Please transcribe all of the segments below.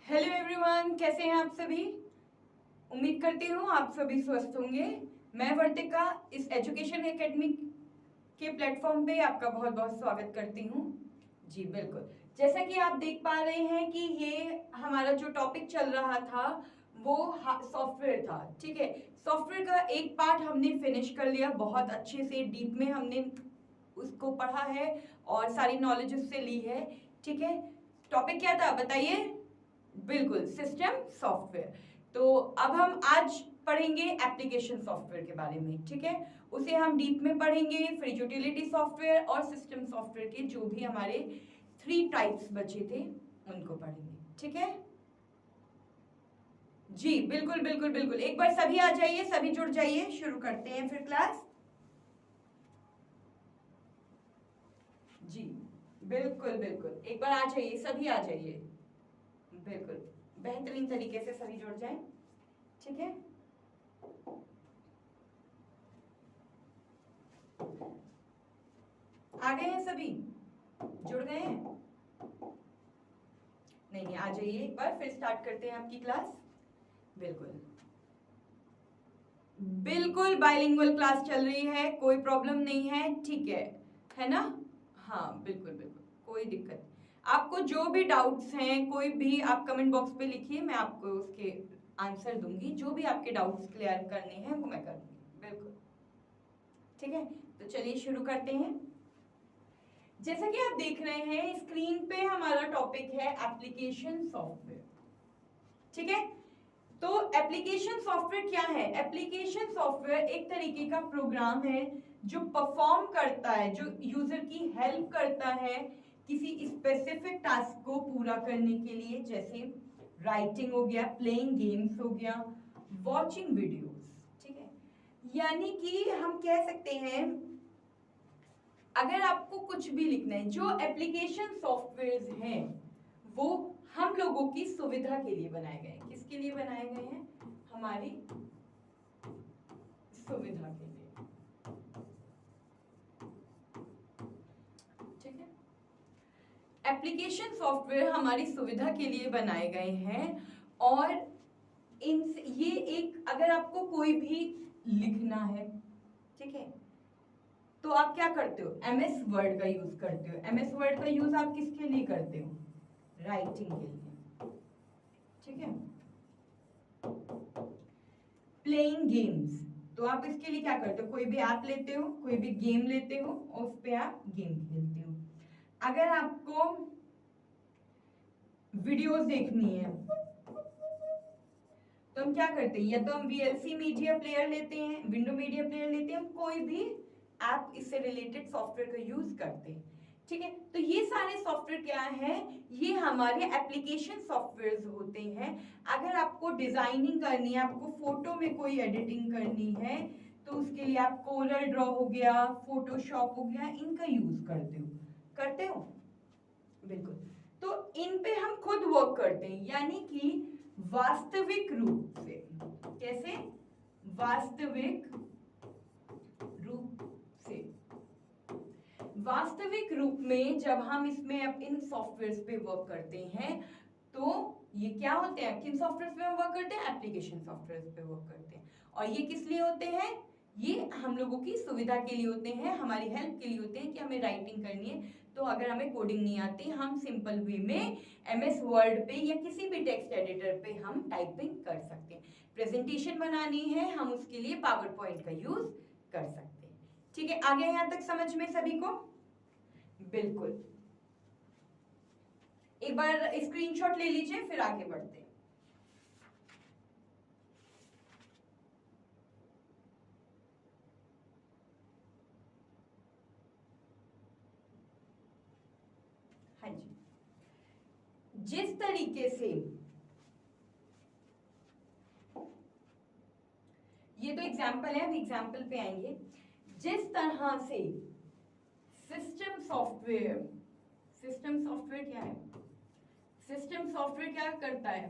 Hello everyone, कैसे हैं आप सभी। उम्मीद करती हूँ आप सभी स्वस्थ होंगे। मैं वर्तिका इस एजुकेशन एकेडमी के प्लेटफॉर्म पे आपका बहुत बहुत स्वागत करती हूँ। जी बिल्कुल, जैसा कि आप देख पा रहे हैं कि ये हमारा जो टॉपिक चल रहा था वो सॉफ्टवेयर था। ठीक है, सॉफ्टवेयर का एक पार्ट हमने फिनिश कर लिया, बहुत अच्छे से डीप में हमने उसको पढ़ा है और सारी नॉलेज उससे ली है। ठीक है, टॉपिक क्या था बताइए। बिल्कुल, सिस्टम सॉफ्टवेयर। तो अब हम आज पढ़ेंगे एप्लीकेशन सॉफ्टवेयर के बारे में। ठीक है, उसे हम डीप में पढ़ेंगे, फिर यूटिलिटी सॉफ्टवेयर और सिस्टम सॉफ्टवेयर के जो भी हमारे 3 टाइप्स बचे थे उनको पढ़ेंगे। ठीक है जी, बिल्कुल बिल्कुल बिल्कुल। एक बार सभी आ जाइए, सभी जुड़ जाइए, शुरू करते हैं फिर क्लास। जी बिल्कुल बिल्कुल, एक बार आ जाइए, सभी आ जाइए। बिल्कुल, बेहतरीन तरीके से सभी जुड़ जाएं। ठीक है, आ गए हैं सभी, जुड़ गए हैं। नहीं, आ जाइए एक बार, फिर स्टार्ट करते हैं आपकी क्लास। बिल्कुल बिल्कुल, बाइलिंगुअल क्लास चल रही है, कोई प्रॉब्लम नहीं है। ठीक है ना। हाँ बिल्कुल बिल्कुल, कोई दिक्कत नहीं। आपको जो भी डाउट्स हैं कोई भी आप कमेंट बॉक्स पे लिखिए, मैं आपको उसके आंसर दूंगी। जो भी आपके डाउट्स क्लियर करने हैं वो मैं कर दूंगी। बिल्कुल ठीक है, तो चलिए शुरू करते हैं। जैसा कि आप देख रहे हैं स्क्रीन पे हमारा टॉपिक है एप्लीकेशन सॉफ्टवेयर। ठीक है, तो एप्लीकेशन सॉफ्टवेयर क्या है। एप्लीकेशन सॉफ्टवेयर एक तरीके का प्रोग्राम है जो परफॉर्म करता है, जो यूजर की हेल्प करता है किसी स्पेसिफिक टास्क को पूरा करने के लिए, जैसे राइटिंग हो गया, प्लेइंग गेम्स हो गया, वॉचिंग वीडियोस। ठीक है, यानी कि हम कह सकते हैं अगर आपको कुछ भी लिखना है, जो एप्लीकेशन सॉफ्टवेयर हैं वो हम लोगों की सुविधा के लिए बनाए गए हैं। किसके लिए बनाए गए हैं, हमारी सुविधा के लिए। ठीक है, एप्लीकेशन सॉफ्टवेयर हमारी सुविधा के लिए बनाए गए हैं और इन ये एक, अगर आपको कोई भी लिखना है, ठीक है, तो आप क्या करते हो, एमएस वर्ड का यूज करते हो। एमएस वर्ड का यूज आप किसके लिए करते हो, राइटिंग के लिए। ठीक है, प्लेइंग गेम्स, तो आप इसके लिए क्या करते हो, कोई भी ऐप लेते हो, कोई भी गेम लेते हो और उस पे आप गेम खेलते हो। अगर आपको वीडियोस देखनी है तो हम क्या करते हैं, या तो हम वीएलसी मीडिया प्लेयर लेते हैं, विंडो मीडिया प्लेयर लेते हैं, हम कोई भी ऐप इससे रिलेटेड सॉफ्टवेयर का यूज करते हैं। ठीक है, तो ये सारे सॉफ्टवेयर क्या है, ये हमारे एप्लीकेशन सॉफ्टवेयर होते हैं। अगर आपको डिजाइनिंग करनी है, आपको फोटो में कोई एडिटिंग करनी है, तो उसके लिए आप कोरल ड्रॉ हो गया, फोटोशॉप हो गया, इनका यूज करते हो। बिल्कुल, तो इन पे हम खुद वर्क करते हैं, यानी कि वास्तविक रूप से। कैसे, वास्तविक रूप से, वास्तविक रूप में जब हम इसमें अब इन सॉफ्टवेयर पे वर्क करते हैं तो ये क्या होते हैं, किन सॉफ्टवेयर पे हम वर्क करते हैं, एप्लीकेशन सॉफ्टवेयर पे वर्क करते हैं। और ये किस लिए होते हैं, ये हम लोगों की सुविधा के लिए होते हैं, हमारी हेल्प के लिए होते हैं कि हमें राइटिंग करनी है तो अगर हमें कोडिंग नहीं आती, हम सिंपल वे में एमएस वर्ड पे या किसी भी टेक्स्ट एडिटर पे हम टाइपिंग कर सकते हैं। प्रेजेंटेशन बनानी है, हम उसके लिए पावर पॉइंट का यूज कर सकते हैं। ठीक है, आगे यहाँ तक समझ में सभी को। बिल्कुल, एक बार स्क्रीनशॉट ले लीजिए फिर आगे बढ़ते हैं। हाँ जी, जिस तरीके से, ये तो एग्जाम्पल है, अभी एग्जाम्पल पे आएंगे। जिस तरह से सिस्टम सॉफ्टवेयर, सिस्टम सॉफ्टवेयर क्या है, सिस्टम सॉफ्टवेयर क्या करता है,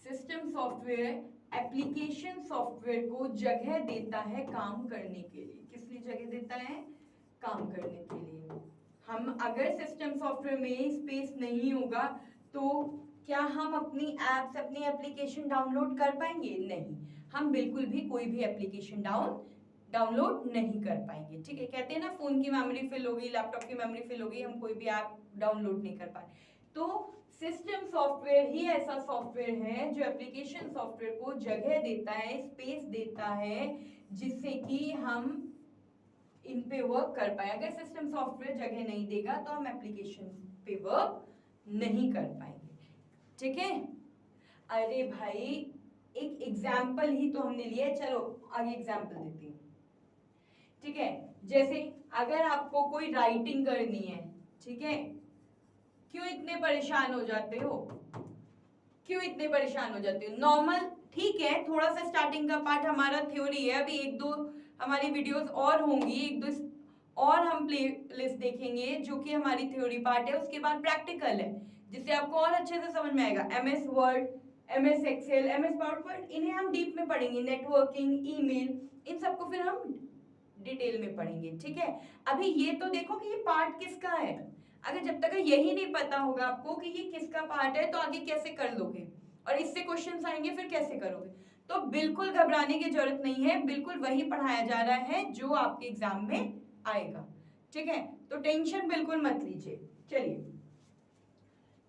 सिस्टम सॉफ्टवेयर एप्लीकेशन सॉफ्टवेयर को जगह देता है काम करने के लिए। किस लिए जगह देता है, काम करने के लिए। हम अगर सिस्टम सॉफ्टवेयर में स्पेस नहीं होगा तो क्या हम अपनी एप्स, अपनी एप्लीकेशन डाउनलोड कर पाएंगे? नहीं, हम बिल्कुल भी कोई भी एप्लीकेशन डाउनलोड नहीं कर पाएंगे। ठीक है, कहते हैं ना फोन की मेमोरी फिल हो गई, लैपटॉप की मेमोरी फिल हो गई, हम कोई भी ऐप डाउनलोड नहीं कर पाए। तो सिस्टम सॉफ्टवेयर ही ऐसा सॉफ्टवेयर है जो एप्लीकेशन सॉफ्टवेयर को जगह देता है, स्पेस देता है, जिससे कि हम इन पे वर्क कर पाए। अगर सिस्टम सॉफ्टवेयर जगह नहीं देगा तो हम एप्लीकेशन पे वर्क नहीं कर पाएंगे। ठीक है, अरे भाई एक एग्जाम्पल ही तो हमने लिया है, चलो आगे एग्जाम्पल देती हूँ। ठीक है, जैसे अगर आपको कोई राइटिंग करनी है, ठीक है, क्यों इतने परेशान हो जाते हो? क्यों इतने परेशान हो जाते हो? नॉर्मल, ठीक है, थोड़ा सा स्टार्टिंग का पार्ट हमारा थ्योरी है, अभी एक दो हमारी वीडियोस और होंगी, एक दो और हम प्ले लिस्ट देखेंगे जो कि हमारी थ्योरी पार्ट है, उसके बाद प्रैक्टिकल है जिससे आपको और अच्छे से समझ में आएगा। MS word, MS Excel, MS PowerPoint, इन्हें हम डीप में पढ़ेंगे, नेटवर्किंग, ईमेल, इन सबको फिर हम डिटेल में पढ़ेंगे। ठीक है, अभी ये तो देखो कि ये पार्ट किसका है। अगर जब तक यही नहीं पता होगा आपको कि ये किसका पार्ट है तो आगे कैसे कर लोगे, और इससे क्वेश्चंस आएंगे फिर कैसे करोगे? तो बिल्कुल घबराने की जरूरत नहीं है, बिल्कुल वही पढ़ाया जा रहा है जो आपके एग्जाम में आएगा। ठीक है, तो टेंशन बिल्कुल मत लीजिए। चलिए,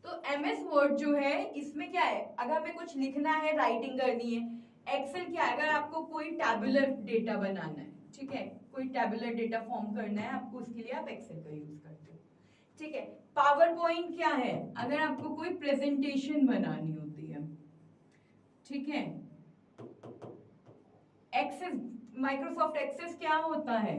तो MS वर्ड जो है इसमें क्या है, अगर हमें कुछ लिखना है, राइटिंग करनी है। एक्सेल क्या है, अगर आपको कोई टैबुलर डेटा बनाना है, ठीक है, कोई टैबुलर डेटा फॉर्म करना है आपको, उसके लिए आप एक्सेल का यूज करते हो। ठीक है, पावर पॉइंट क्या है, अगर आपको कोई प्रेजेंटेशन बनानी होती है। ठीक है, एक्सेस, माइक्रोसॉफ्ट एक्सेस क्या होता है,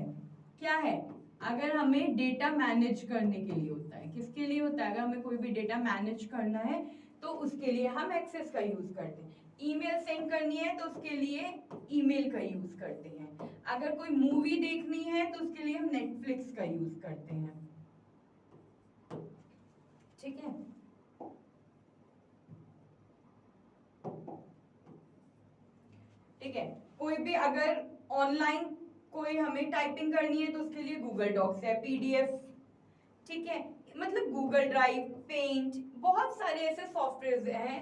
क्या है, अगर हमें डेटा मैनेज करने के लिए होता है। किसके लिए होता है? अगर हमें कोई भी डेटा मैनेज करना है तो उसके लिए हम एक्सेस का यूज करते हैं। ईमेल सेंड करनी है तो उसके लिए ईमेल का यूज करते हैं। अगर कोई मूवी देखनी है तो उसके लिए हम नेटफ्लिक्स का यूज करते हैं। ठीक है, ठीक है, कोई भी अगर ऑनलाइन कोई हमें टाइपिंग करनी है तो उसके लिए गूगल डॉक्स है, PDF, ठीक है, मतलब गूगल ड्राइव, पेंट, बहुत सारे ऐसे सॉफ्टवेयर हैं,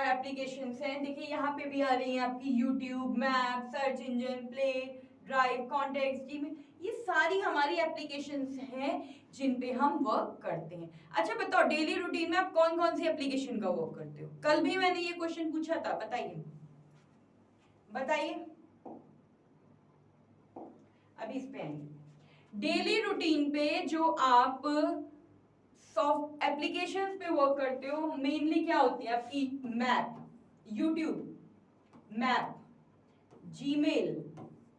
एप्लीकेशंस हैं। देखिए यहाँ पे भी आ रही है आपकी YouTube, map, search engine, play, drive, contacts, Gmail, ये सारी हमारी एप्लीकेशंस हैं जिन पे हम वर्क करते हैं। अच्छा बताओ, डेली रूटीन में आप कौन कौन सी एप्लीकेशन का वर्क करते हो? कल भी मैंने ये क्वेश्चन पूछा था, बताइए बताइए। अभी इस पे आएंगे। डेली रूटीन पे जो आप सॉफ्ट एप्लीकेशंस पे वर्क करते हो, मेनली क्या होती है आपकी? Map, YouTube, map, Gmail,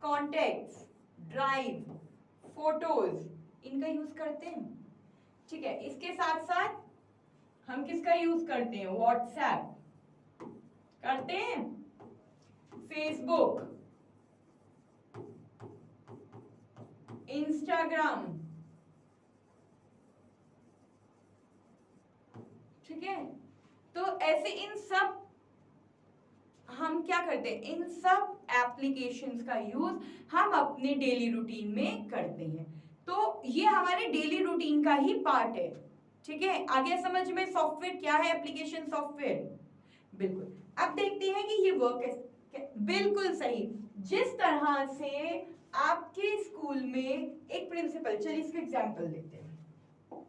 contacts, drive, photos, इनका यूज करते हैं। ठीक है, इसके साथ साथ हम किसका यूज करते हैं? व्हाट्सएप करते हैं, फेसबुक, इंस्टाग्राम। ठीक है, तो ऐसे इन सब हम क्या करते हैं, इन सब एप्लीकेशंस का यूज हम अपने डेली रूटीन में करते हैं। तो ये हमारे डेली रूटीन का ही पार्ट है। ठीक है, आगे समझ में सॉफ्टवेयर क्या है, एप्लीकेशन सॉफ्टवेयर। बिल्कुल, अब देखते हैं कि ये वर्क है। बिल्कुल सही, जिस तरह से आपके स्कूल में एक प्रिंसिपल, चलिए इसका एग्जांपल लेते हैं।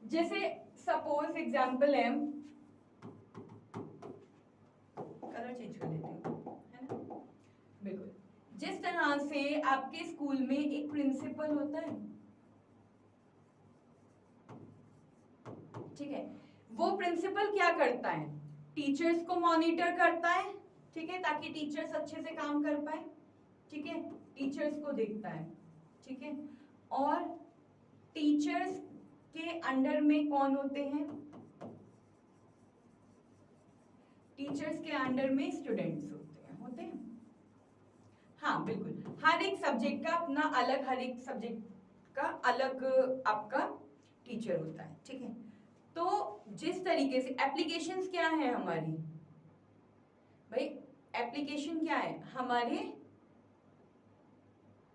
जैसे सपोज एग्जांपल है, कलर चेंज कर लेते हैं, है ना। बिल्कुल, जिस तरह से आपके स्कूल में एक प्रिंसिपल होता है, ठीक है, वो प्रिंसिपल क्या करता है? टीचर्स को मॉनिटर करता है, ठीक है, ताकि टीचर्स अच्छे से काम कर पाए। ठीक है, टीचर्स को देखता है, ठीक है, और टीचर्स के अंडर में कौन होते हैं? टीचर्स के अंडर में स्टूडेंट्स होते हैं। हाँ बिल्कुल, हर एक सब्जेक्ट का अपना अलग, हर एक सब्जेक्ट का अलग आपका टीचर होता है। ठीक है, तो जिस तरीके से एप्लीकेशंस क्या है हमारी, भाई एप्लीकेशन क्या है? हमारे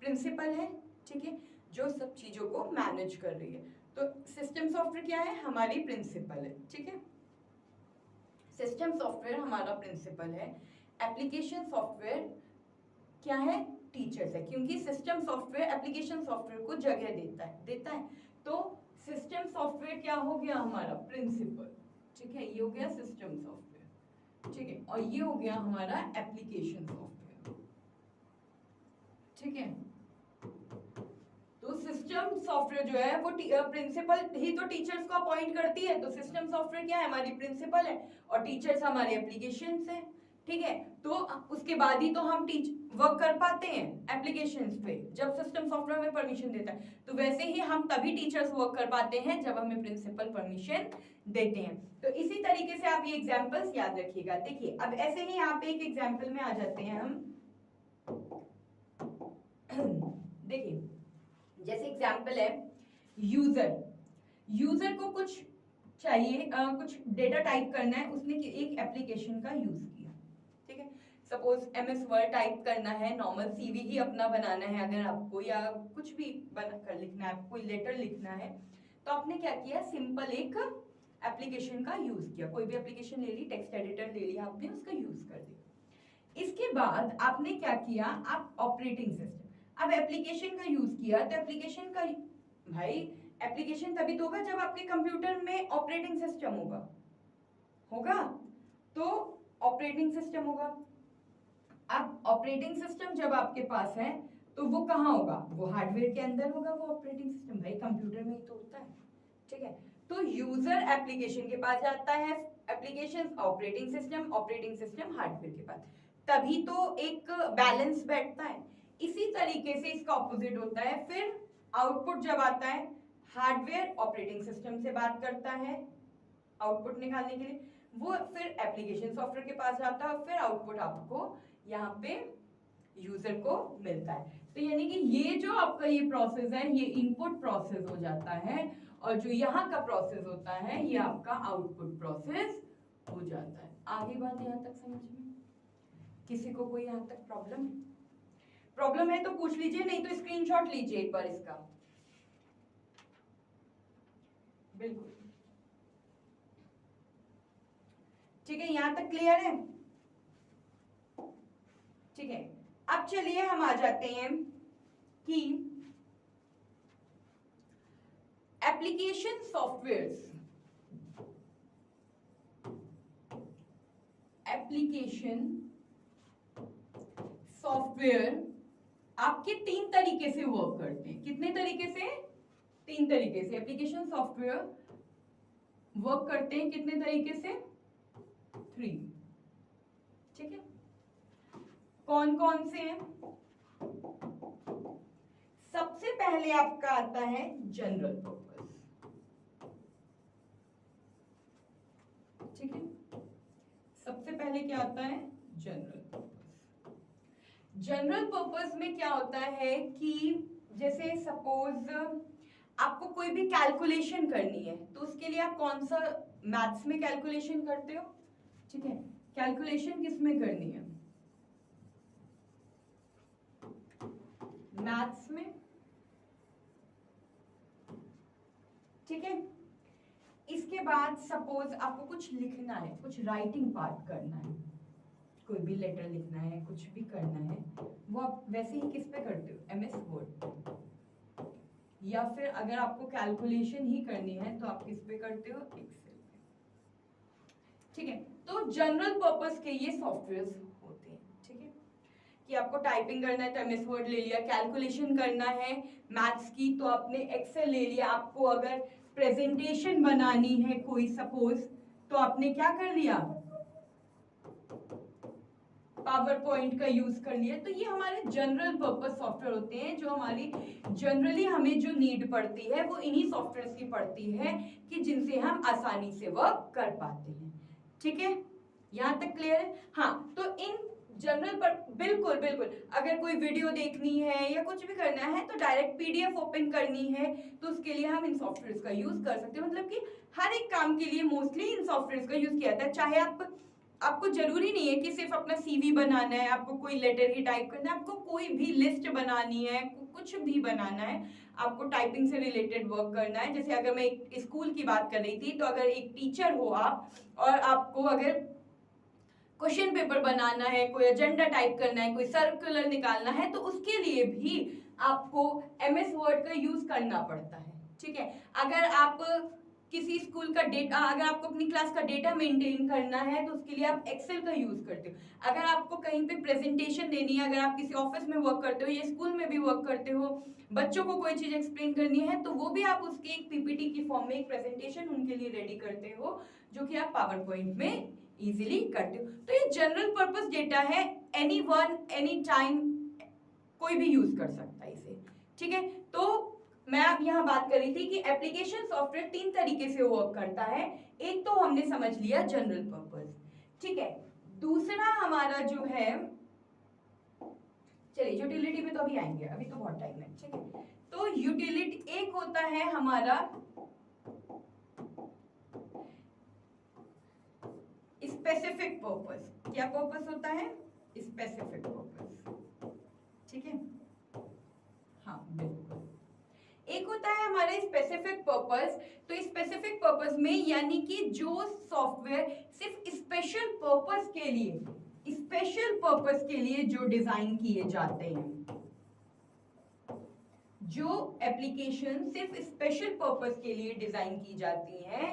प्रिंसिपल है, ठीक है, जो सब चीजों को मैनेज कर रही है। तो सिस्टम सॉफ्टवेयर क्या है? हमारी प्रिंसिपल है। ठीक है, सिस्टम सॉफ्टवेयर हमारा प्रिंसिपल है, एप्लीकेशन सॉफ्टवेयर क्या है, टीचर्स है, क्योंकि सिस्टम सॉफ्टवेयर एप्लीकेशन सॉफ्टवेयर को जगह देता है। तो सिस्टम सॉफ्टवेयर क्या हो गया हमारा प्रिंसिपल, ठीक है, ये हो गया सिस्टम सॉफ्टवेयर, ठीक है, और ये हो गया हमारा एप्लीकेशन सॉफ्टवेयर, ठीक है। तो सिस्टम सॉफ्टवेयर जो है वो प्रिंसिपल ही तो टीचर्स को अपॉइंट करती है, तो सिस्टम सॉफ्टवेयर क्या है, हमारी प्रिंसिपल है, और टीचर्स हमारे एप्लीकेशंस हैं, ठीक है। तो उसके बाद ही तो हम वर्क कर पाते हैं एप्लीकेशंस पे, जब सिस्टम सॉफ्टवेयर में परमिशन देता है। तो वैसे ही हम तभी टीचर्स वर्क कर पाते हैं जब हमें प्रिंसिपल परमिशन देते हैं। तो इसी तरीके से आप ये एग्जांपल्स याद रखिएगा। देखिए अब ऐसे ही यहाँ पे एक एग्जांपल में आ जाते हैं हम। देखिए जैसे एग्जांपल है यूजर को कुछ चाहिए, कुछ डेटा टाइप करना है, उसने एक एप्लीकेशन का यूज किया, ठीक है। सपोज MS वर्ड टाइप करना है, नॉर्मल CV ही अपना बनाना है अगर आपको, या कुछ भी बना कर लिखना है, कोई लेटर लिखना है, तो आपने क्या किया, सिंपल एक एप्लीकेशन का यूज किया, कोई भी एप्लीकेशन ले ली, टेक्स्ट एडिटर ले लिया आपने, उसका यूज कर दिया। इसके बाद आपने क्या किया, आप ऑपरेटिंग सिस्टम, अब एप्लीकेशन का यूज किया, तो एप्लीकेशन का भाई एप्लीकेशन तभी तो होगा जब आपके कंप्यूटर में ऑपरेटिंग सिस्टम होगा तो ऑपरेटिंग सिस्टम होगा। अब ऑपरेटिंग सिस्टम जब आपके पास है तो वो कहाँ होगा, वो हार्डवेयर के अंदर होगा, वो ऑपरेटिंग सिस्टम भाई कंप्यूटर में ही तो होता है, ठीक है। तो यूजर एप्लीकेशन के पास जाता है, एप्लीकेशन ऑपरेटिंग सिस्टम हार्डवेयर के पास, तभी तो एक बैलेंस बैठता है। इसी तरीके से इसका ऑपोजिट होता है, फिर आउटपुट जब आता है, हार्डवेयर ऑपरेटिंग सिस्टम से बात करता है आउटपुट निकालने के लिए, वो फिर एप्लीकेशन सॉफ्टवेयर के पास जाता है, फिर आउटपुट आपको यहाँ पे यूजर को मिलता है। तो यानी कि ये जो आपका ये प्रोसेस है, ये इनपुट प्रोसेस हो जाता है, और जो यहाँ का प्रोसेस होता है ये आपका आउटपुट प्रोसेस हो जाता है। आगे बात यहाँ तक समझ में, किसी को कोई यहाँ तक प्रॉब्लम है तो पूछ लीजिए, नहीं तो स्क्रीनशॉट लीजिए एक बार इसका। बिल्कुल ठीक है, यहां तक क्लियर है, ठीक है। अब चलिए हम आ जाते हैं कि एप्लीकेशन सॉफ्टवेयर आपके 3 तरीके से वर्क करते हैं। कितने तरीके से, 3 तरीके से एप्लीकेशन सॉफ्टवेयर वर्क करते हैं, कितने तरीके से, 3, ठीक है। कौन कौन से हैं, सबसे पहले आपका आता है जनरल पर्पस, ठीक है। सबसे पहले क्या आता है, जनरल पर्पस। जनरल पर्पस में क्या होता है कि जैसे सपोज आपको कोई भी कैलकुलेशन करनी है, तो उसके लिए आप कौन सा मैथ्स में कैलकुलेशन करते हो, ठीक है। कैलकुलेशन किस में करनी है, मैथ्स में, ठीक है। इसके बाद सपोज आपको कुछ लिखना है, कुछ राइटिंग पार्ट करना है, कोई भी लेटर लिखना है, कुछ भी करना है, वो आप वैसे ही किस पे करते हो, MS वर्ड, या फिर अगर आपको कैलकुलेशन ही करनी है तो आप किस पे करते हो, एक्सेल पे, ठीक है। तो जनरल पर्पस के ये सॉफ्टवेयर्स होते हैं, ठीक है, कि आपको टाइपिंग करना है तो MS वर्ड ले लिया, कैलकुलेशन करना है मैथ्स की तो आपने एक्सेल ले लिया, आपको अगर प्रेजेंटेशन बनानी है कोई सपोज तो आपने क्या कर लिया, पावर पॉइंट का यूज कर लिया। तो ये हमारे जनरल पर्पस सॉफ्टवेयर होते हैं, जो हमारी जनरली हमें जो नीड पड़ती है वो इन्हीं सॉफ्टवेयर्स की पड़ती है कि जिनसे हम आसानी से वर्क कर पाते हैं, ठीक है। यहाँ तक क्लियर है, हाँ। तो इन जनरल पर बिल्कुल अगर कोई वीडियो देखनी है या कुछ भी करना है तो डायरेक्ट PDF ओपन करनी है तो उसके लिए हम इन सॉफ्टवेयर्स का यूज कर सकते हैं। मतलब कि हर एक काम के लिए मोस्टली इन सॉफ्टवेयर्स का यूज किया जाता है। चाहे आपको जरूरी नहीं है कि सिर्फ अपना CV बनाना है, आपको कोई लेटर ही टाइप करना है, आपको कोई भी लिस्ट बनानी है, कुछ भी बनाना है, आपको टाइपिंग से रिलेटेड वर्क करना है। जैसे अगर मैं एक स्कूल की बात कर रही थी, तो अगर एक टीचर हो आप और आपको अगर क्वेश्चन पेपर बनाना है, कोई एजेंडा टाइप करना है, कोई सर्कुलर निकालना है, तो उसके लिए भी आपको MS वर्ड का यूज करना पड़ता है। ठीक है, अगर आप किसी स्कूल का डेटा, अगर आपको अपनी क्लास का डेटा मेंटेन करना है तो उसके लिए आप एक्सेल का यूज करते हो। अगर आपको कहीं पे प्रेजेंटेशन देनी है, अगर आप किसी ऑफिस में वर्क करते हो या स्कूल में भी वर्क करते हो, बच्चों को कोई चीज एक्सप्लेन करनी है, तो वो भी आप उसकी एक PPT की फॉर्म में एक प्रेजेंटेशन उनके लिए रेडी करते हो, जो कि आप पावर पॉइंट में इजीली करते हो। तो ये जनरल पर्पस डेटा है, एनी वन एनी टाइम कोई भी यूज कर सकता है इसे। ठीक है, तो मैं अब यहाँ बात कर रही थी कि एप्लीकेशन सॉफ्टवेयर 3 तरीके से वर्क करता है। एक तो हमने समझ लिया जनरल पर्पस, ठीक है। दूसरा हमारा जो है, चलिए यूटिलिटी पे तो अभी आएंगे, अभी तो बहुत टाइम है। ठीक है, तो यूटिलिटी एक होता है हमारा स्पेसिफिक पर्पस। क्या पर्पस होता है? Specific purpose. ठीक है, हाँ बिल्कुल। एक होता है हमारा स्पेसिफिक पर्पस। तो स्पेसिफिक पर्पस में यानी कि जो सॉफ्टवेयर सिर्फ स्पेशल पर्पस के लिए जो डिजाइन किए जाते हैं, जो एप्लीकेशन सिर्फ स्पेशल पर्पस के लिए डिजाइन की जाती हैं,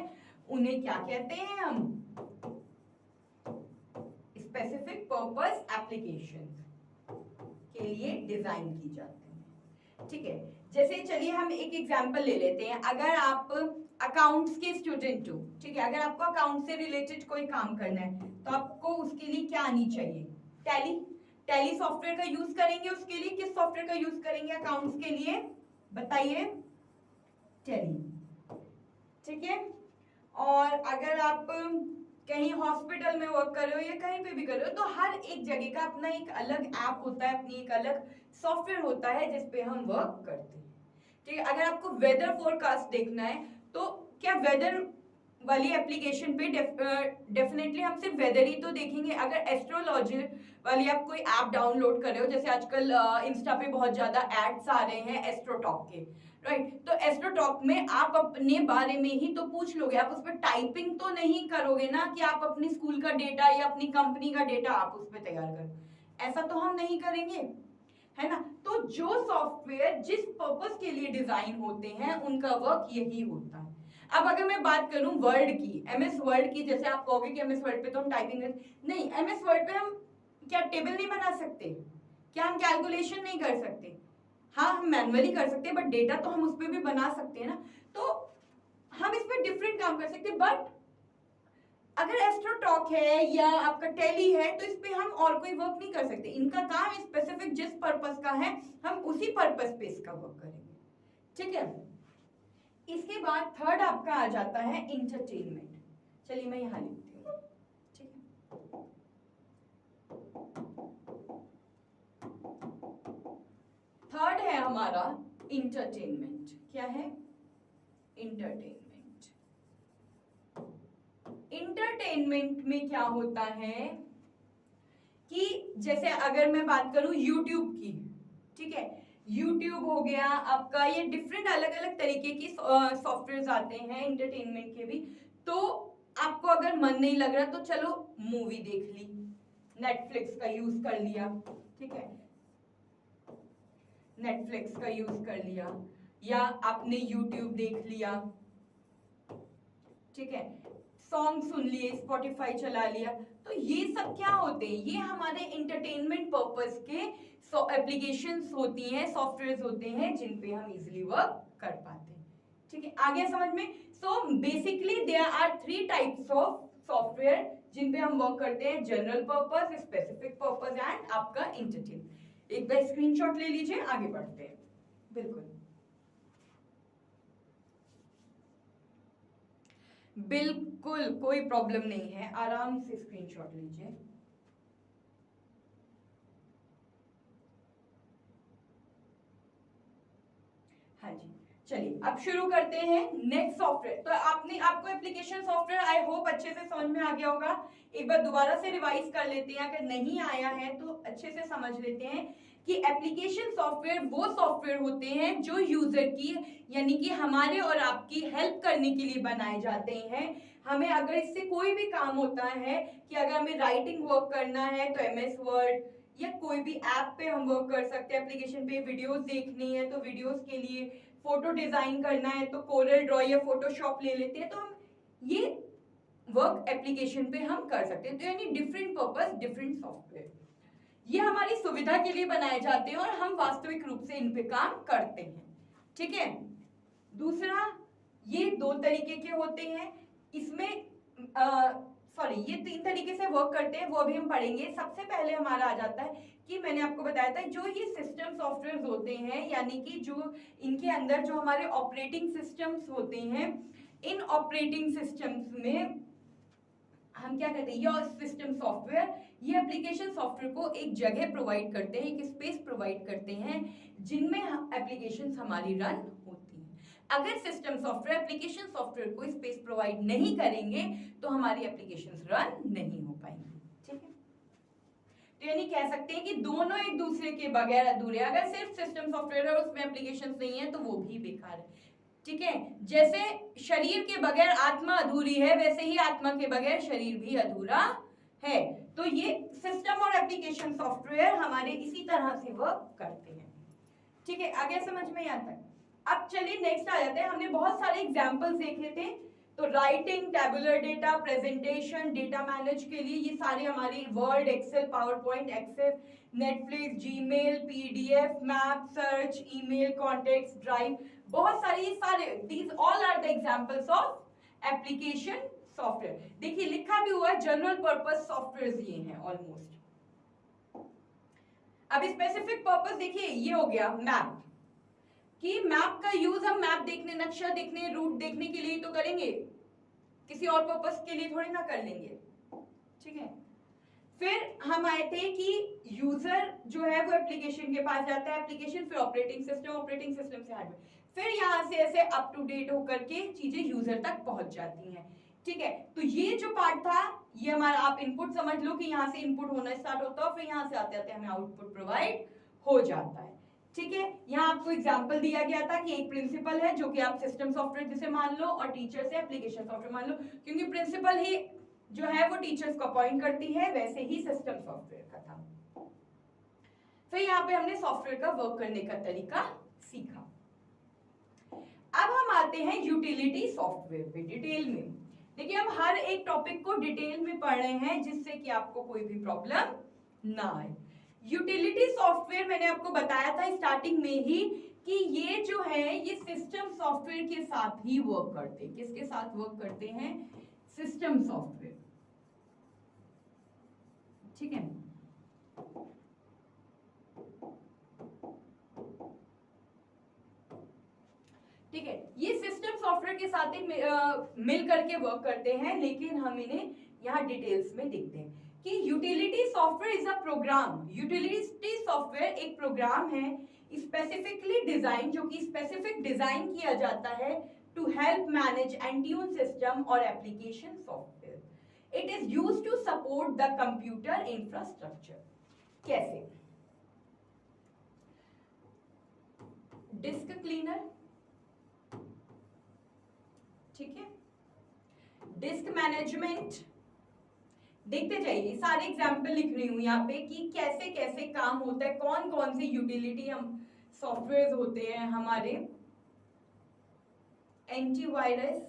उन्हें क्या कहते हैं हम? स्पेसिफिक पर्पस एप्लीकेशन के लिए डिजाइन की जाती हैं। ठीक है, जैसे चलिए हम एक एग्जांपल ले लेते हैं। अगर आप अकाउंट्स के स्टूडेंट हो, ठीक है, अगर आपको अकाउंट से रिलेटेड कोई काम करना है, तो आपको उसके लिए क्या आनी चाहिए? टैली सॉफ्टवेयर का यूज करेंगे। उसके लिए किस सॉफ्टवेयर का यूज करेंगे अकाउंट्स के लिए? बताइए, टैली। ठीक है, और अगर आप कहीं हॉस्पिटल में वर्क कर रहे हो या कहीं पे भी कर रहे हो, तो हर एक जगह का अपना एक अलग ऐप होता है, अपनी एक अलग सॉफ्टवेयर होता है जिसपे हम वर्क करते हैं। ठीक है, अगर आपको वेदर फोरकास्ट देखना है, तो क्या वेदर वाली एप्लीकेशन पे डेफिनेटली हम सिर्फ वेदर ही तो देखेंगे। अगर एस्ट्रोलॉजी वाली आप कोई ऐप डाउनलोड कर रहे हो, जैसे आजकल इंस्टा पे बहुत ज्यादा एड्स आ रहे हैं एस्ट्रोटॉक के, राइट, तो एस्ट्रोटॉक में आप अपने बारे में ही तो पूछ लोगे, आप उस पर टाइपिंग तो नहीं करोगे ना कि आप अपनी स्कूल का डेटा या अपनी कंपनी का डेटा आप उस पर तैयार करो, ऐसा तो हम नहीं करेंगे, है ना। तो जो सॉफ्टवेयर जिस पर्पस के लिए डिजाइन होते हैं, उनका वर्क यही होता है। अब अगर मैं बात करूं वर्ड की, MS वर्ड की, जैसे आप कहोगे कि MS वर्ड पे तो हम टाइपिंग नहीं, MS वर्ड पे हम क्या टेबल नहीं बना सकते? क्या हम कैलकुलेशन नहीं कर सकते? हाँ, हम मैनुअली कर सकते हैं, बट डेटा तो हम उस पर भी बना सकते हैं ना। तो हम इस पर डिफरेंट काम कर सकते हैं। बट अगर एस्ट्रोटॉक है या आपका टैली है, तो इस पे हम और कोई वर्क नहीं कर सकते। इनका काम स्पेसिफिक जिस पर्पस का है, हम उसी पर्पस पे इसका वर्क करेंगे। ठीक है, इसके बाद थर्ड आपका आ जाता है इंटरटेनमेंट। चलिए मैं यहां लिखती हूँ। ठीक है, थर्ड है हमारा इंटरटेनमेंट। क्या है? इंटरटेनमेंट। इंटरटेनमेंट में क्या होता है कि जैसे अगर मैं बात करूं YouTube की, ठीक है, YouTube हो गया आपका, ये डिफरेंट अलग अलग तरीके की सॉफ्टवेयर आते हैं इंटरटेनमेंट के भी। तो आपको अगर मन नहीं लग रहा तो चलो मूवी देख ली, नेटफ्लिक्स का यूज कर लिया, ठीक है, नेटफ्लिक्स का यूज कर लिया, या आपने YouTube देख लिया, ठीक है, सॉन्ग सुन लिए, स्पॉटिफाई चला लिया। तो ये सब क्या होते हैं? ये हमारे इंटरटेनमेंट पर्पस के एप्लीकेशंस होती हैं, सॉफ्टवेयर्स होते हैं, जिन पे हम इजीली वर्क कर पाते हैं। ठीक है, आगे समझ में? So basically there are 3 types of software जिन पे हम वर्क करते हैं, general purpose, specific purpose and आपका इंटरटेनमेंट। एक बार स्क्रीनशॉट ले लीजिए, आगे बढ़ते हैं। बिल्कुल बिल्कुल कोई प्रॉब्लम नहीं है, आराम से स्क्रीनशॉट लीजिए। हाँ जी, चलिए अब शुरू करते हैं नेक्स्ट सॉफ्टवेयर। तो आपको एप्लीकेशन सॉफ्टवेयर आई होप अच्छे से समझ में आ गया होगा। एक बार दोबारा से रिवाइज कर लेते हैं, अगर नहीं आया है तो अच्छे से समझ लेते हैं कि एप्लीकेशन सॉफ्टवेयर वो सॉफ्टवेयर होते हैं जो यूजर की यानी कि हमारे और आपकी हेल्प करने के लिए बनाए जाते हैं। हमें अगर इससे कोई भी काम होता है कि अगर हमें राइटिंग वर्क करना है तो MS वर्ड या कोई भी ऐप पे हम वर्क कर सकते हैं, एप्लीकेशन पे वीडियोस देखनी है तो वीडियोस के लिए, फोटो डिजाइन करना है तो कोरल ड्रॉ या फोटोशॉप ले लेते हैं, तो हम ये वर्क एप्लीकेशन पे हम कर सकते हैं। तो यानी डिफरेंट पर्पस डिफरेंट सॉफ्टवेयर, ये हमारी सुविधा के लिए बनाए जाते हैं और हम वास्तविक रूप से इन पे काम करते हैं। ठीक है, दूसरा ये 2 तरीके के होते हैं, इसमें ये 3 तरीके से वर्क करते हैं, वो भी हम पढ़ेंगे। सबसे पहले हमारा आ जाता है कि मैंने आपको बताया था जो ये सिस्टम सॉफ्टवेयर होते हैं, यानी कि जो इनके अंदर जो हमारे ऑपरेटिंग सिस्टम्स होते हैं, इन ऑपरेटिंग सिस्टम्स में हम क्या कहते हैं, ये सिस्टम सॉफ्टवेयर, ये एप्लीकेशन सॉफ्टवेयर को एक जगह प्रोवाइड करते हैं, एक स्पेस प्रोवाइड करते हैं जिनमें एप्लीकेशंस हमारी रन होती हैं। अगर सिस्टम सॉफ्टवेयर एप्लीकेशन सॉफ्टवेयर को स्पेस प्रोवाइड नहीं करेंगे तो हमारी एप्लीकेशंस रन नहीं हो पाएंगी। ठीक है, तो यानी कह सकते हैं कि दोनों एक दूसरे के बगैर अधूरे। अगर सिर्फ सिस्टम सॉफ्टवेयर है और उसमें एप्लीकेशंस नहीं है तो वो भी बेकार है। ठीक है, जैसे शरीर के बगैर आत्मा अधूरी है, वैसे ही आत्मा के बगैर शरीर भी अधूरा है। तो ये सिस्टम और एप्लीकेशन सॉफ्टवेयर हमारे इसी तरह से वर्क करते हैं। ठीक है, आगे समझ में आता है। अब चलिए नेक्स्ट आ जाते हैं। हमने बहुत सारे एग्जांपल्स देखे थे, तो writing, tabular data, presentation, data manage के लिए ये सारे हमारे Word, Excel, PowerPoint, Access, Netflix, Gmail, PDF, map, search, email, contacts, drive, बहुत सारे ये सारे these all are the examples of application software. देखिए लिखा भी हुआ है जनरल पर्पस सॉफ्टवेयर ये हैं ऑलमोस्ट। अब स्पेसिफिक पर्पस देखिए ये हो गया मैप, कि मैप का यूज हम मैप देखने, नक्शा देखने, रूट देखने के लिए तो करेंगे, किसी और पर्पस के लिए थोड़ी ना कर लेंगे। ठीक है, फिर हम आए थे कि यूजर जो है वो एप्लीकेशन के पास जाता है, एप्लीकेशन फिर ऑपरेटिंग सिस्टम, ऑपरेटिंग सिस्टम से हार्डवेयर, फिर यहाँ से ऐसे अप टू डेट होकर के चीजें यूजर तक पहुंच जाती हैं। ठीक है, तो ये जो पार्ट था ये हमारा, आप इनपुट समझ लो कि यहाँ से इनपुट होना स्टार्ट होता है, फिर यहाँ से आते आते हमें आउटपुट प्रोवाइड हो जाता है। ठीक है, यहाँ आपको एग्जांपल दिया गया था कि एक प्रिंसिपल है जो कि आप सिस्टम सॉफ्टवेयर जिसे मान लो और टीचर से एप्लीकेशन सॉफ्टवेयर मान लो, क्योंकि प्रिंसिपल ही जो है वो टीचर्स को अपॉइंट करती है, वैसे ही सिस्टम सॉफ्टवेयर का था। फिर यहाँ पे हमने सॉफ्टवेयर का वर्क करने का तरीका सीखा। अब हम आते हैं यूटिलिटी सॉफ्टवेयर पे डिटेल में। देखिए हम हर एक टॉपिक को डिटेल में पढ़ रहे हैं जिससे कि आपको कोई भी प्रॉब्लम ना आए। यूटिलिटी सॉफ्टवेयर मैंने आपको बताया था स्टार्टिंग में ही कि ये जो है ये सिस्टम सॉफ्टवेयर के साथ ही वर्क करते हैं। किसके साथ वर्क करते हैं? System software. ठीक है, ठीक है, ये सिस्टम सॉफ्टवेयर के साथ ही मिल करके वर्क करते हैं, लेकिन हम इन्हें यहाँ डिटेल्स में देखते हैं कि utility software is a program. Utility software एक प्रोग्राम है स्पेसिफिकली डिजाइन, जो कि स्पेसिफिक डिजाइन किया जाता है to help manage and tune system और application software. It is used to support the computer infrastructure. कैसे? डिस्क क्लीनर, ठीक है, डिस्क मैनेजमेंट, देखते जाइए सारे एग्जाम्पल लिख रही हूं यहाँ पे कि कैसे कैसे काम होता है, कौन कौन से यूटिलिटी हम सॉफ्टवेयर होते हैं हमारे। एंटीवायरस,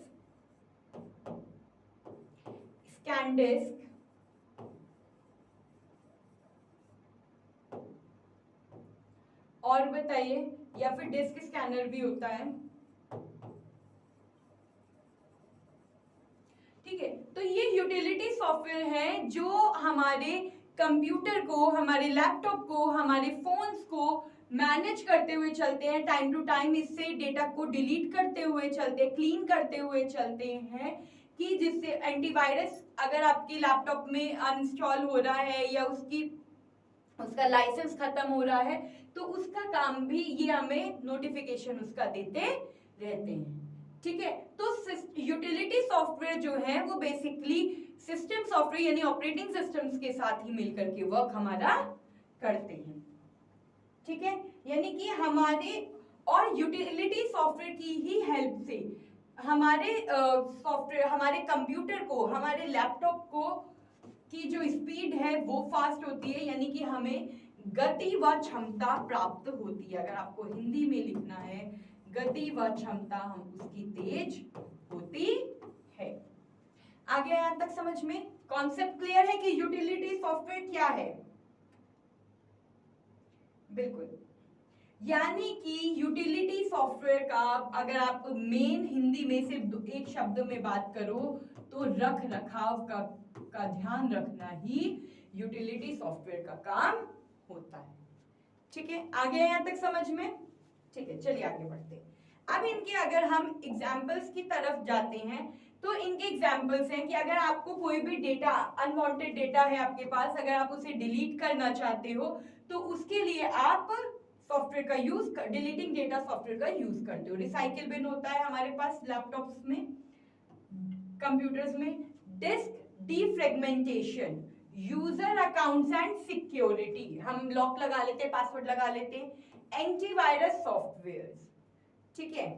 स्कैन डिस्क, और बताइए, या फिर डिस्क स्कैनर भी होता है। ठीक है, तो ये यूटिलिटी सॉफ्टवेयर है जो हमारे कंप्यूटर को, हमारे लैपटॉप को, हमारे फोन्स को मैनेज करते हुए चलते हैं, टाइम टू टाइम इससे डेटा को डिलीट करते हुए चलते हैं, क्लीन करते हुए चलते हैं, कि जिससे एंटीवायरस अगर आपके लैपटॉप में अनइंस्टॉल हो रहा है या उसका लाइसेंस खत्म हो रहा है तो उसका काम भी ये हमें नोटिफिकेशन उसका देते रहते हैं। ठीक है, तो यूटिलिटी सॉफ्टवेयर जो है वो बेसिकली सिस्टम सॉफ्टवेयर यानी ऑपरेटिंग सिस्टम्स के साथ ही मिलकर के वर्क हमारा करते हैं। ठीक है, यानी कि हमारे और यूटिलिटी सॉफ्टवेयर की ही हेल्प से हमारे सॉफ्टवेयर, हमारे कंप्यूटर को, हमारे लैपटॉप को की जो स्पीड है वो फास्ट होती है, यानी कि हमें गति व क्षमता प्राप्त होती है। अगर आपको हिंदी में लिखना है, गति व क्षमता हम उसकी तेज होती है। आगे यहां तक समझ में कॉन्सेप्ट क्लियर है कि यूटिलिटी सॉफ्टवेयर क्या है? बिल्कुल, यानी कि यूटिलिटी सॉफ्टवेयर का अगर आप मेन हिंदी में सिर्फ एक शब्द में बात करो तो रख रखाव का ध्यान रखना ही यूटिलिटी सॉफ्टवेयर का काम होता है। ठीक है, आगे यहां तक समझ में? ठीक है, चलिए आगे बढ़ते हैं। अब इनके अगर हम एग्जाम्पल्स की तरफ जाते हैं तो इनके एग्जाम्पल्स हैं कि अगर आपको कोई भी डेटा, अनवांटेड डेटा है आपके पास, अगर आप उसे डिलीट करना चाहते हो तो उसके लिए आप सॉफ्टवेयर का यूज, डिलीटिंग डेटा सॉफ्टवेयर का यूज करते हो। रिसाइकिल बिन होता है हमारे पास लैपटॉप्स में, कंप्यूटर्स में। Disk defragmentation, user accounts and security, हम लॉक लगा लेते हैं, पासवर्ड लगा लेते हैं। एंटीवायरस सॉफ्टवेयर, ठीक है,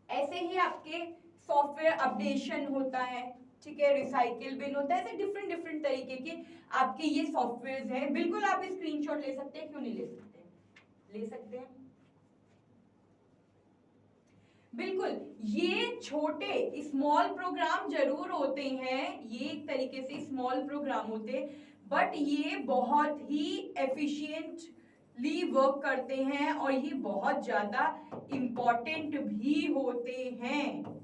ऐसे ही आपके सॉफ्टवेयर अपडेशन होता है, ठीक है, रिसाइकिल बिन होता है। ऐसे डिफरेंट डिफरेंट तरीके के आपके ये सॉफ्टवेयर्स हैं। बिल्कुल आप स्क्रीनशॉट ले सकते हैं, क्यों नहीं ले सकते, ले सकते हैं बिल्कुल। ये छोटे स्मॉल प्रोग्राम जरूर होते हैं, ये एक तरीके से स्मॉल प्रोग्राम होते हैं, बट ये बहुत ही एफिशिएंटली वर्क करते हैं और ये बहुत ज्यादा इंपॉर्टेंट भी होते हैं।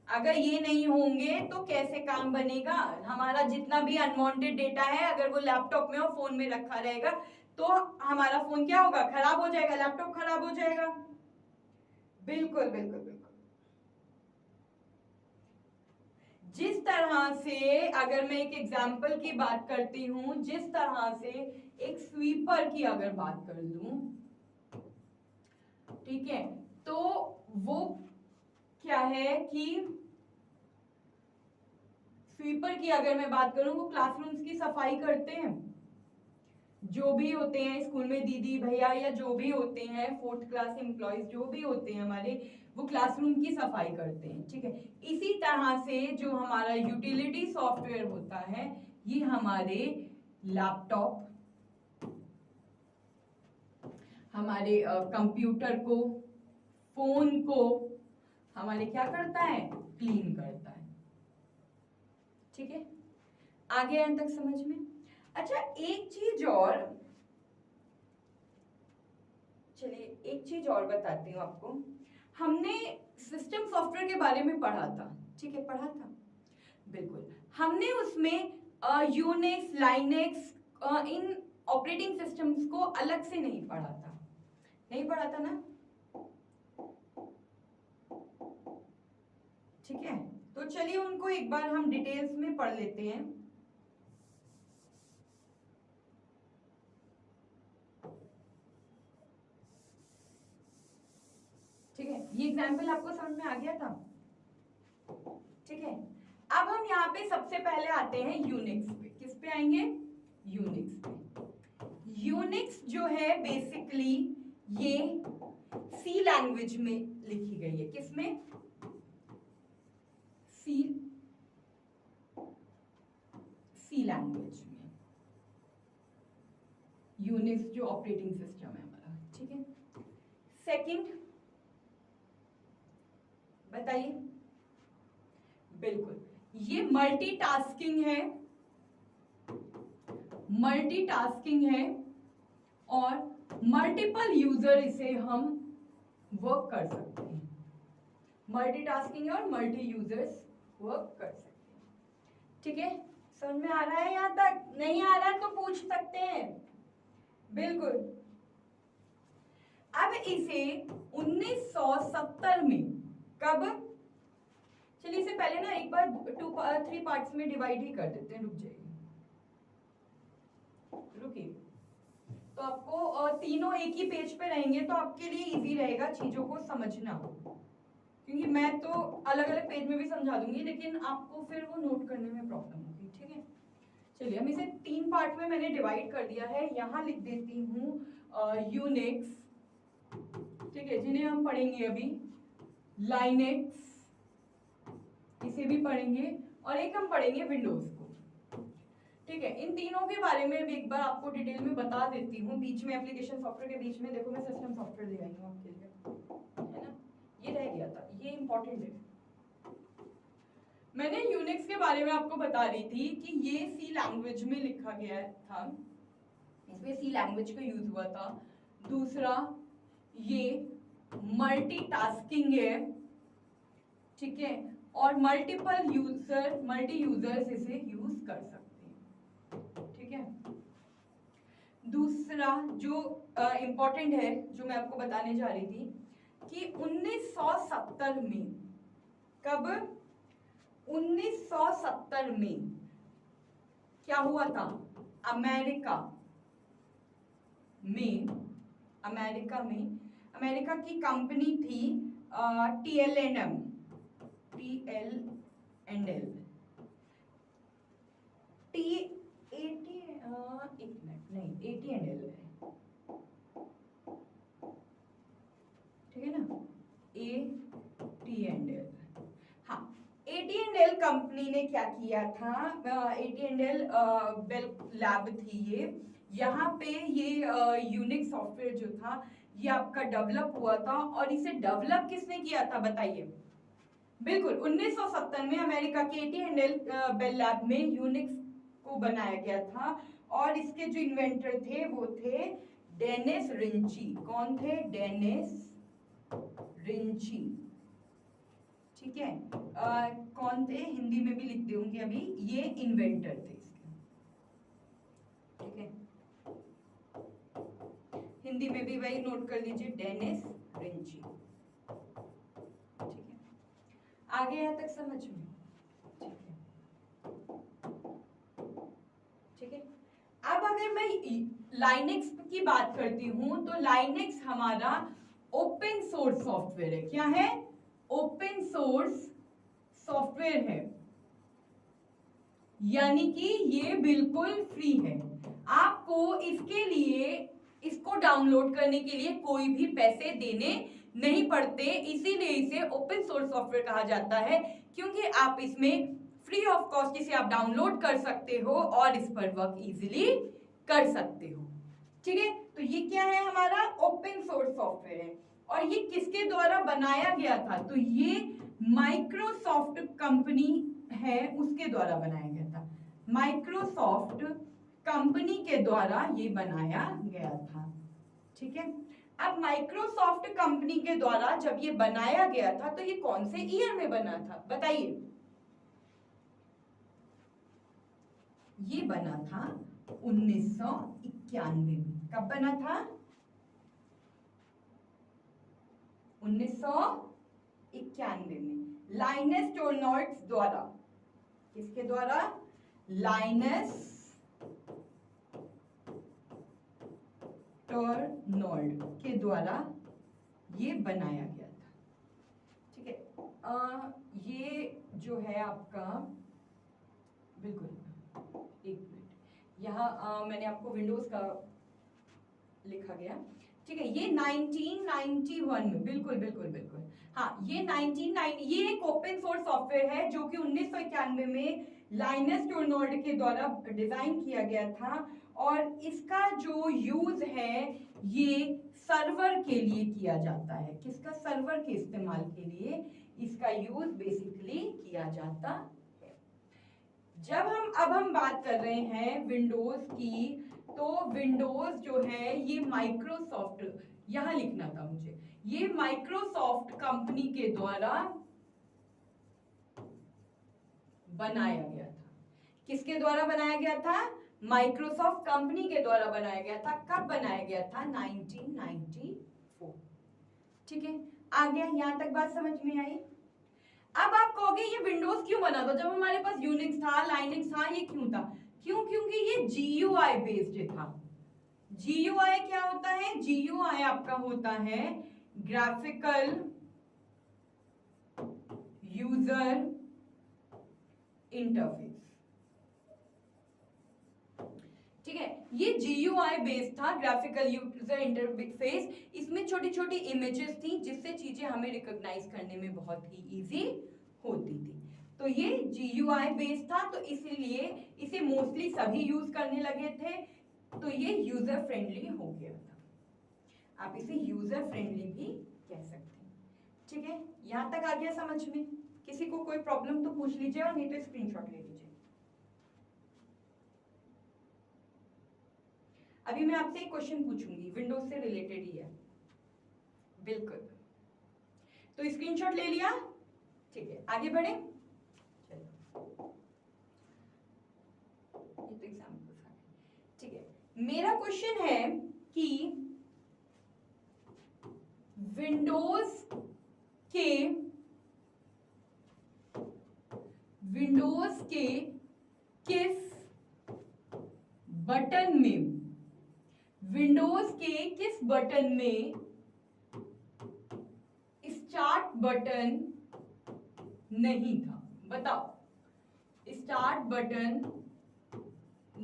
अगर ये नहीं होंगे तो कैसे काम बनेगा? हमारा जितना भी अनवांटेड डेटा है अगर वो लैपटॉप में और फोन में रखा रहेगा तो हमारा फोन क्या होगा? खराब हो जाएगा, लैपटॉप खराब हो जाएगा। बिल्कुल बिल्कुल बिल्कुल। जिस तरह से, अगर मैं एक एग्जाम्पल की बात करती हूं, जिस तरह से एक स्वीपर की अगर बात कर लूं, ठीक है, तो वो क्या है कि स्वीपर की अगर मैं बात करूं, वो क्लासरूम्स की सफाई करते हैं, जो भी होते हैं स्कूल में दीदी भैया या जो भी होते हैं, 4th क्लास एम्प्लॉयज जो भी होते हैं हमारे, वो क्लासरूम की सफाई करते हैं, ठीक है। इसी तरह से जो हमारा यूटिलिटी सॉफ्टवेयर होता है, ये हमारे लैपटॉप, हमारे कंप्यूटर को, फोन को हमारे क्या करता है? क्लीन करता है, ठीक है। आगे अंत तक समझ में? अच्छा, एक चीज और, चलिए एक चीज और बताती हूँ आपको। हमने सिस्टम सॉफ्टवेयर के बारे में पढ़ा था, ठीक है, पढ़ा था बिल्कुल। हमने उसमें यूनिक्स, लाइनेक्स, इन ऑपरेटिंग सिस्टम्स को अलग से नहीं पढ़ा था, नहीं पढ़ा था ना, ठीक है। तो चलिए उनको एक बार हम डिटेल्स में पढ़ लेते हैं। ठीक है, ये एग्जाम्पल आपको समझ में आ गया था, ठीक है। अब हम यहाँ पे सबसे पहले आते हैं यूनिक्स पे। किस पे आएंगे? यूनिक्स पे। यूनिक्स जो है बेसिकली ये सी लैंग्वेज में लिखी गई है। किसमें? सी लैंग्वेज में यूनिक्स जो ऑपरेटिंग सिस्टम है हमारा, ठीक है। सेकंड बताइए। बिल्कुल, ये मल्टीटास्किंग है, मल्टीटास्किंग है और मल्टीपल यूजर इसे हम वर्क कर सकते हैं। मल्टीटास्किंग और मल्टी यूजर्स वर्क कर सकते हैं, ठीक है। समझ में आ रहा है? यहां तक नहीं आ रहा है तो पूछ सकते हैं, बिल्कुल। अब इसे 1970 में, कब? चलिए इसे पहले ना एक बार 3 पार्ट्स में डिवाइड ही कर देते हैं। रुक जाइए, रुकिए। तो आपको तीनों एक ही पेज पे रहेंगे तो आपके लिए इजी रहेगा चीजों को समझना, क्योंकि मैं तो अलग अलग पेज में भी समझा दूंगी लेकिन आपको फिर वो नोट करने में प्रॉब्लम होगी, ठीक है। चलिए हम इसे 3 पार्ट में मैंने डिवाइड कर दिया है। यहाँ लिख देती हूँ यूनिक्स, ठीक है, जिन्हें हम पढ़ेंगे अभी, लाइनेक्स, इसे भी पढ़ेंगे, और एक हम पढ़ेंगे विंडोज को, ठीक है। इन तीनों के बारे में भी एक बार आपको डिटेल में बता देती हूँ। बीच में एप्लीकेशन सॉफ्टवेयर के बीच में देखो मैं सिस्टम सॉफ्टवेयर ले आई हूँ आपके लिए, है ना, ये रह गया था, ये इंपॉर्टेंट है। मैंने यूनिक्स के बारे में आपको बता रही थी कि ये सी लैंग्वेज में लिखा गया था, इसमें सी लैंग्वेज का यूज हुआ था। दूसरा, ये मल्टीटास्किंग है, ठीक है, और मल्टी यूजर्स इसे यूज कर सकते हैं, ठीक है। दूसरा जो इंपॉर्टेंट है, जो मैं आपको बताने जा रही थी कि 1970 में, कब, 1970 में क्या हुआ था, अमेरिका की कंपनी थी TLNM, AT&L है, ठीक है ना, AT&L। हाँ, AT&L कंपनी ने क्या किया था, AT&L बेल लैब थी ये, यहाँ पे ये यूनिक्स सॉफ्टवेयर जो था ये आपका डेवलप हुआ था। और इसे डेवलप किसने किया था बताइए? बिल्कुल 1970 में अमेरिका के AT&L बेल लैब में यूनिक्स को बनाया गया था। और इसके जो इन्वेंटर थे वो थे डेनिस रिंची। कौन थे? डेनिस रिंची, ठीक है। कौन थे? हिंदी में भी लिख दूंगी अभी, ये इन्वेंटर थे इसके, ठीक है, हिंदी में भी वही नोट कर लीजिए, डेनिस रिंची, ठीक है। आगे यहाँ तक समझ में, ठीक है। अब अगर मैं लाइनेक्स की बात करती हूं तो लाइनेक्स हमारा ओपन सोर्स सॉफ्टवेयर है। क्या है? ओपन सोर्स सॉफ्टवेयर है, यानी कि ये बिल्कुल फ्री है। आपको इसके लिए, इसको डाउनलोड करने के लिए कोई भी पैसे देने नहीं पड़ते, इसीलिए इसे ओपन सोर्स सॉफ्टवेयर कहा जाता है, क्योंकि आप इसमें फ्री ऑफ कॉस्ट इसे आप डाउनलोड कर सकते हो और इस पर वर्क इजीली कर सकते हो, ठीक है। तो ये क्या है? हमारा ओपन सोर्स सॉफ्टवेयर है। और ये किसके द्वारा बनाया गया था? तो ये माइक्रोसॉफ्ट कंपनी है, उसके द्वारा बनाया गया था। माइक्रोसॉफ्ट कंपनी के द्वारा ये बनाया गया था, ठीक है। अब माइक्रोसॉफ्ट कंपनी के द्वारा जब ये बनाया गया था तो ये कौन से ईयर में बना था बताइए? ये बना था 1991 में। कब बना था? 1991 में लाइनस टोरनॉल्ड्स द्वारा। किसके द्वारा? लाइनस टोरनॉल्ड के द्वारा ये बनाया गया था, ठीक है। ये जो है आपका, बिल्कुल एक मिनट, यहाँ मैंने आपको विंडोज का लिखा गया, ठीक है। ये 1991 में, बिल्कुल बिल्कुल बिल्कुल, हाँ, ये 1990, ये एक ओपन सोर्स सॉफ्टवेयर है जो कि 1991 में लाइनस टोरनॉल्ड के द्वारा डिजाइन किया गया था। और इसका जो यूज है ये सर्वर के लिए किया जाता है। किसका? सर्वर के इस्तेमाल के लिए इसका यूज बेसिकली किया जाता है। जब अब हम बात कर रहे हैं विंडोज की, तो विंडोज जो है ये माइक्रोसॉफ्ट, यहां लिखना था मुझे, ये माइक्रोसॉफ्ट कंपनी के द्वारा बनाया गया था। किसके द्वारा बनाया गया था? माइक्रोसॉफ्ट कंपनी के द्वारा बनाया गया था। कब बनाया गया था? 1994, ठीक है। आ गया? यहां तक बात समझ में आई? अब आप कहोगे ये विंडोज क्यों बना था जब हमारे पास यूनिक्स था, लाइनक्स था, ये क्यों था? क्योंकि ये GUI बेस्ड था। GUI क्या होता है? GUI आपका होता है ग्राफिकल यूजर इंटरफेस, ये GUI बेस्ड था, ग्राफिकल यूजर इंटरफेस। इसमें छोटी छोटी इमेजेस थी जिससे चीजें हमें रिकॉग्नाइज करने में बहुत ही इजी होती थी। तो ये GUI बेस्ड था, तो इसीलिए इसे मोस्टली सभी यूज करने लगे थे, तो ये यूजर फ्रेंडली हो गया था। आप इसे यूजर फ्रेंडली भी कह सकते हैं। ठीक है, यहां तक आ गया समझ में? किसी को कोई प्रॉब्लम तो पूछ लीजिए, और नहीं तो स्क्रीनशॉट ले लीजिए। अभी मैं आपसे एक क्वेश्चन पूछूंगी, विंडोज से रिलेटेड ही है बिल्कुल, तो स्क्रीनशॉट ले लिया? ठीक है, आगे बढ़े। चलो, ये तो एग्जाम्पल था। ठीक है, मेरा क्वेश्चन है कि विंडोज के किस बटन में, विंडोज के किस बटन में स्टार्ट बटन नहीं था? बताओ, स्टार्ट बटन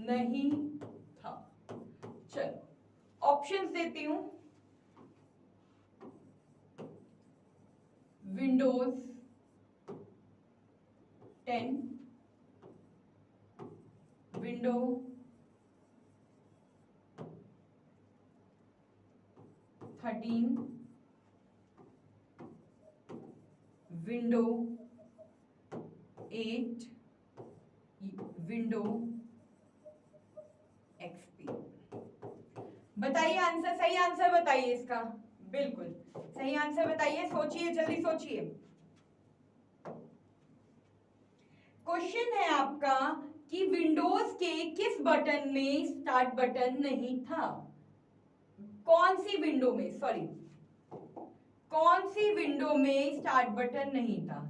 नहीं था। चलो ऑप्शंस देती हूं। Windows 10, window 13, window 8, window XP। बताइए आंसर, सही आंसर बताइए इसका। बिल्कुल सही आंसर बताइए, सोचिए, जल्दी सोचिए। क्वेश्चन है आपका कि विंडोज के किस बटन में स्टार्ट बटन नहीं था? कौन सी विंडो में, सॉरी, कौन सी विंडो में स्टार्ट बटन नहीं था?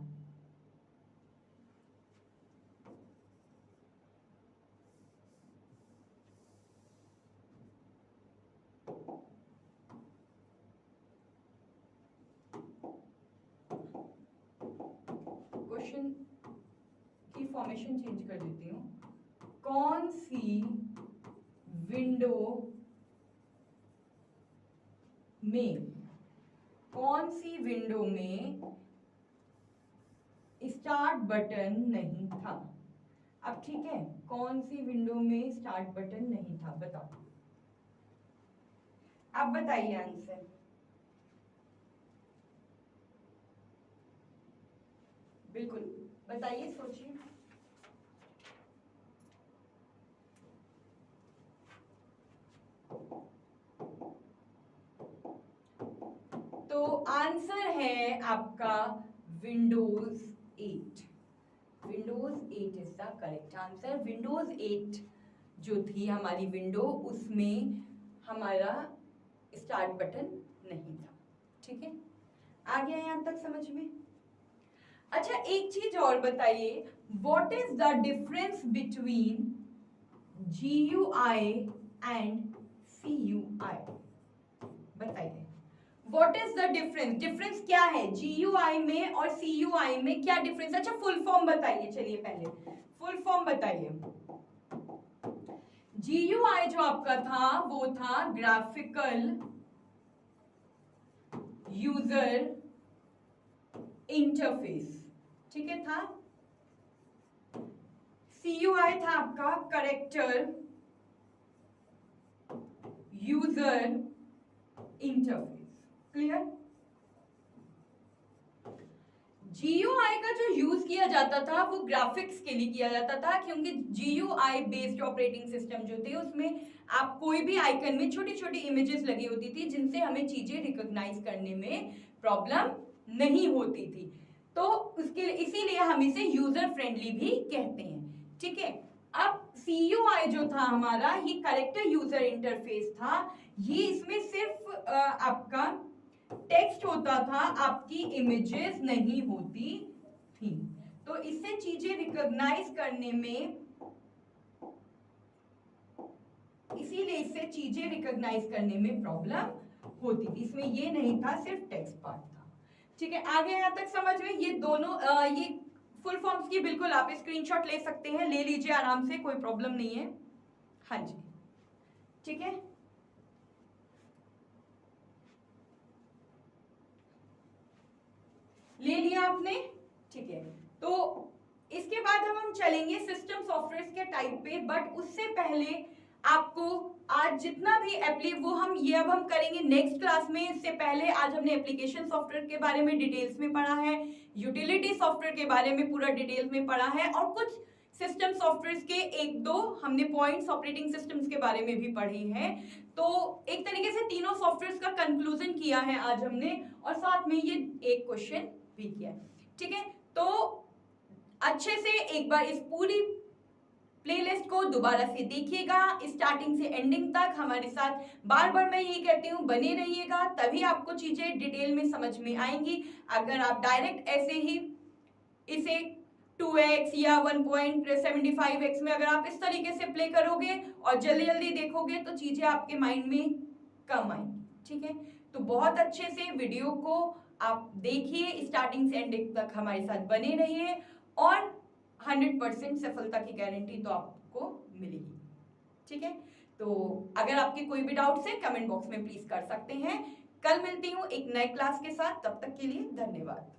क्वेश्चन की फॉर्मेशन चेंज कर देती हूं। कौन सी विंडो में, कौन सी विंडो में स्टार्ट बटन नहीं था? अब ठीक है, कौन सी विंडो में स्टार्ट बटन नहीं था? बताओ, अब बताइए आंसर। बिल्कुल बताइए, सोचिए। तो आंसर है आपका Windows 8। Windows 8 is the correct answer. Windows 8 जो थी हमारी विंडो, उसमें हमारा स्टार्ट बटन नहीं था। ठीक है, आ गया यहां तक समझ में? अच्छा, एक चीज और बताइए, what is the difference between GUI and CUI? बताइए, what is the difference? Difference क्या है GUI में और CUI में, क्या डिफरेंस? अच्छा, फुल फॉर्म बताइए। चलिए पहले फुल फॉर्म बताइए। GUI जो आपका था वो था ग्राफिकल यूजर इंटरफेस। ठीक है, था। CUI था आपका character user interface. Clear? GUI का जो यूज किया जाता था वो ग्राफिक्स के लिए किया जाता था, क्योंकि GUI बेस्ड ऑपरेटिंग सिस्टम जो थे उसमें आप कोई भी आइकन में छोटी छोटी इमेजेस लगी होती थी जिनसे हमें चीजें रिकॉग्नाइज करने में प्रॉब्लम नहीं होती थी। तो उसके इसीलिए हम इसे यूजर फ्रेंडली भी कहते हैं। ठीक है, अब CUI जो था हमारा, ये कैरेक्टर यूजर इंटरफेस था। ये इसमें सिर्फ आपका टेक्स्ट होता था, आपकी इमेजेस नहीं होती थी। तो इससे चीजें रिकॉग्नाइज करने में, इसीलिए इससे चीजें रिकॉग्नाइज करने में प्रॉब्लम होती थी। इसमें ये नहीं था, सिर्फ टेक्स्ट पार्ट था। ठीक है, आगे यहां तक समझ में? ये दोनों ये फुल फॉर्म्स की बिल्कुल आप स्क्रीनशॉट ले सकते हैं, ले लीजिए आराम से, कोई प्रॉब्लम नहीं है। हाँ जी, ठीक है, ले लिया आपने, ठीक है। तो इसके बाद हम चलेंगे सिस्टम सॉफ्टवेयर के टाइप पे, बट उससे पहले आपको आज जितना भी वो अब हम करेंगे नेक्स्ट क्लास में। इससे पहले आज हमने एप्लीकेशन सॉफ्टवेयर के बारे में डिटेल्स में पढ़ा है, यूटिलिटी सॉफ्टवेयर के बारे में पूरा डिटेल्स में पढ़ा है, और कुछ सिस्टम सॉफ्टवेयर के एक दो हमने पॉइंट्स ऑपरेटिंग सिस्टम्स के बारे में भी पढ़ी है। तो एक तरीके से तीनों सॉफ्टवेयर का कंक्लूजन किया है आज हमने, और साथ में ये एक क्वेश्चन भी किया है, ठीक है। तो अच्छे से एक बार इस पूरी प्लेलिस्ट को दोबारा से देखिएगा स्टार्टिंग से एंडिंग तक हमारे साथ। बार बार मैं यही कहती हूँ, बने रहिएगा, तभी आपको चीजें डिटेल में समझ में आएंगी। अगर आप डायरेक्ट ऐसे ही इसे 2x या 1.75x में अगर आप इस तरीके से प्ले करोगे और जल्दी जल्दी देखोगे तो चीजें आपके माइंड में कम आएंगी, ठीक है। तो बहुत अच्छे से वीडियो को आप देखिए, स्टार्टिंग से एंडिंग तक हमारे साथ बने रहिए, और 100% सफलता की गारंटी तो आपको मिलेगी, ठीक है। तो अगर आपके कोई भी डाउट्स है कमेंट बॉक्स में प्लीज कर सकते हैं। कल मिलती हूँ एक नए क्लास के साथ, तब तक के लिए धन्यवाद।